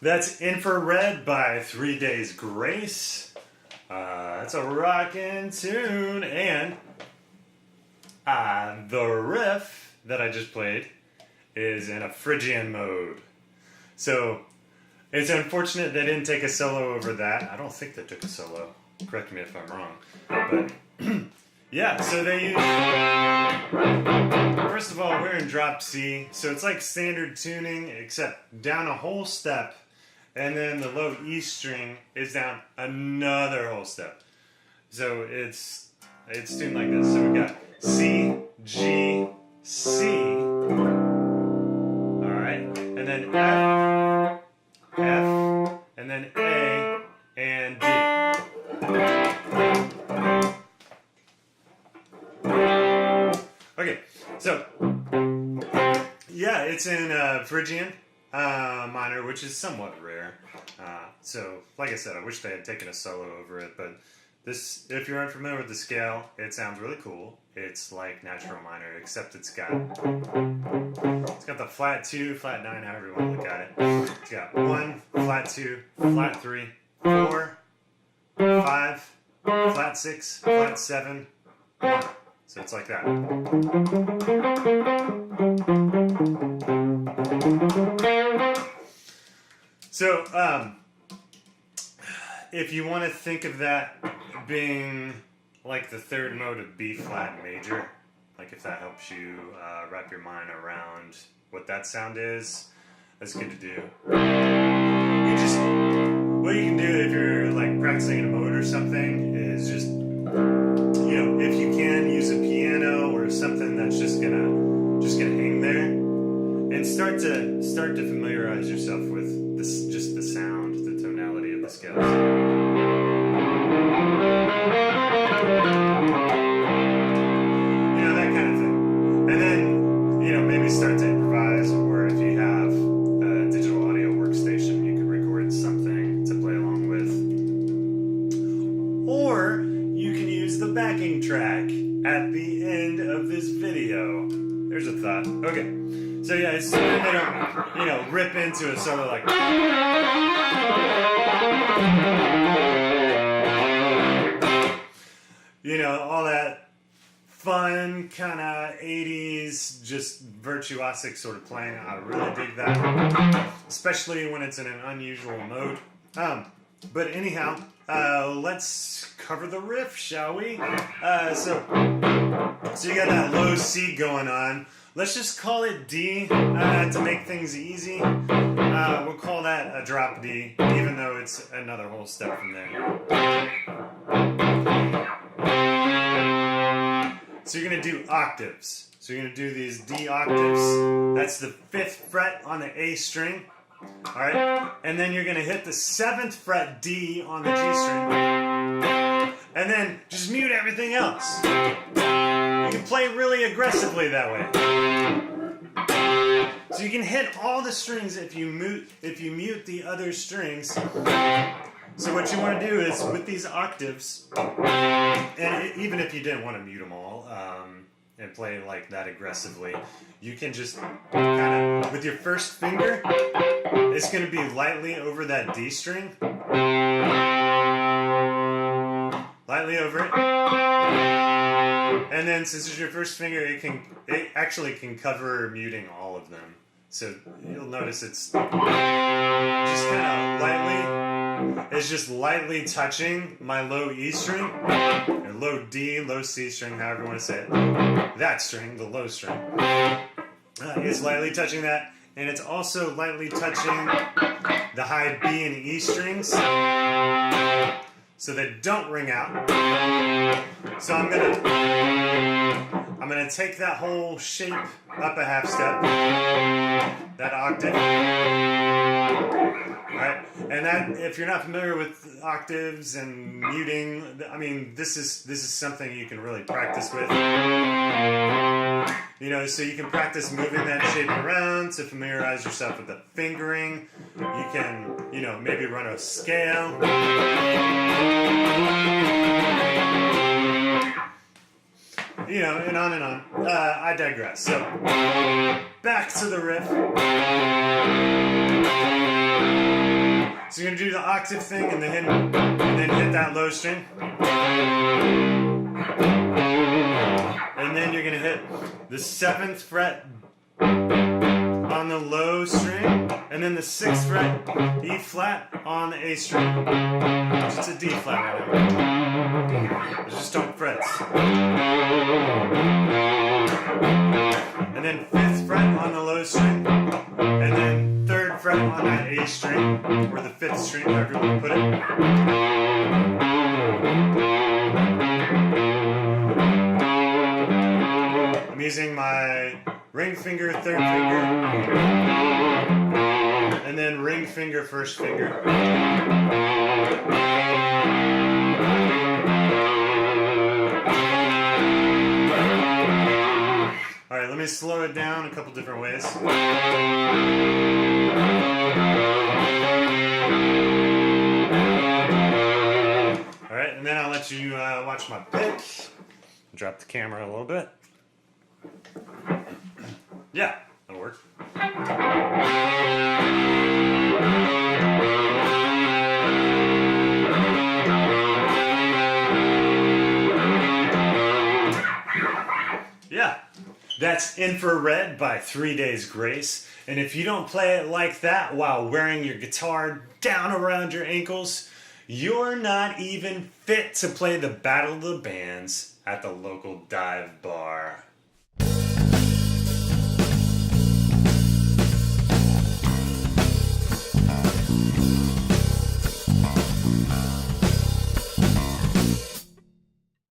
That's Infra Red by 3 Days Grace. That's a rockin' tune. And the riff that I just played is in a Phrygian mode. So it's unfortunate they didn't take a solo over that. I don't think they took a solo. Correct me if I'm wrong. But yeah, so they use... First of all, we're in drop C. So it's like standard tuning, except down a whole step. And then the low E string is down another whole step. So it's tuned like this. So we got C, G, C. Alright. And then F, F, and then A, and D. Okay, so yeah, it's in Phrygian minor, which is somewhat rare. So, like I said, I wish they had taken a solo over it, but this, if you're unfamiliar with the scale, it sounds really cool. It's like natural minor, except it's got the flat 2, flat 9, however you want to look at it. It's got 1, flat 2, flat 3, 4, 5, flat 6, flat 7, 1. So it's like that. So, if you want to think of that being like the third mode of B flat major, like if that helps you wrap your mind around what that sound is, that's good to do. What you can do if you're like practicing a mode or something is just, if you can, use a piano or something that's just gonna hang there, and start to familiarize yourself with this, just the sound, the tonality of the scales. That kind of thing. And then, maybe start to improvise, or if you have a digital audio workstation, you can record something to play along with. Or you can use the backing track at the end of this video. There's a thought. Okay. So yeah, it's so they don't, rip into a solo like... all that fun kind of 80s, just virtuosic sort of playing. I really dig that. Especially when it's in an unusual mode. But anyhow, let's cover the riff, shall we? So you got that low C going on. Let's just call it D to make things easy. We'll call that a drop D, even though it's another whole step from there. So you're going to do octaves. So you're going to do these D octaves. That's the 5th fret on the A string. Alright? And then you're going to hit the 7th fret D on the G string. And then just mute everything else. You can play really aggressively that way. So you can hit all the strings if you mute the other strings. So what you want to do is, with these octaves, and even if you didn't want to mute them all and play like that aggressively, you can just kind of, with your first finger, it's going to be lightly over that D string. Lightly over it. And then since it's your first finger, it actually can cover muting all of them. So you'll notice it's just kind of lightly touching my low E string, or low D, low C string, however you want to say it. That string, the low string. It's lightly touching that, and it's also lightly touching the high B and E strings, so they don't ring out. So I'm gonna take that whole shape up a half step, that octave. Alright, and that, if you're not familiar with octaves and muting, I mean, this is something you can really practice with. So you can practice moving that shape around to familiarize yourself with the fingering. You can, maybe run a scale. And on and on. I digress. So, back to the riff. So you're gonna do the octave thing and then hit that low string. And then you're gonna hit the 7th fret on the low string, and then the 6th fret E flat on the A string. It's a D flat right now. Just don't frets. And then 5th fret on the low string, and then 3rd fret on that A string, or the 5th string, however you want to put it. I'm using my ring finger, 3rd finger, and then ring finger, 1st finger. Alright, let me slow it down a couple different ways. Alright, and then I'll let you watch my pick. Drop the camera a little bit. Yeah, that'll work. Yeah, that's Infra Red by 3 Days Grace. And if you don't play it like that while wearing your guitar down around your ankles, you're not even fit to play the Battle of the Bands at the local dive bar.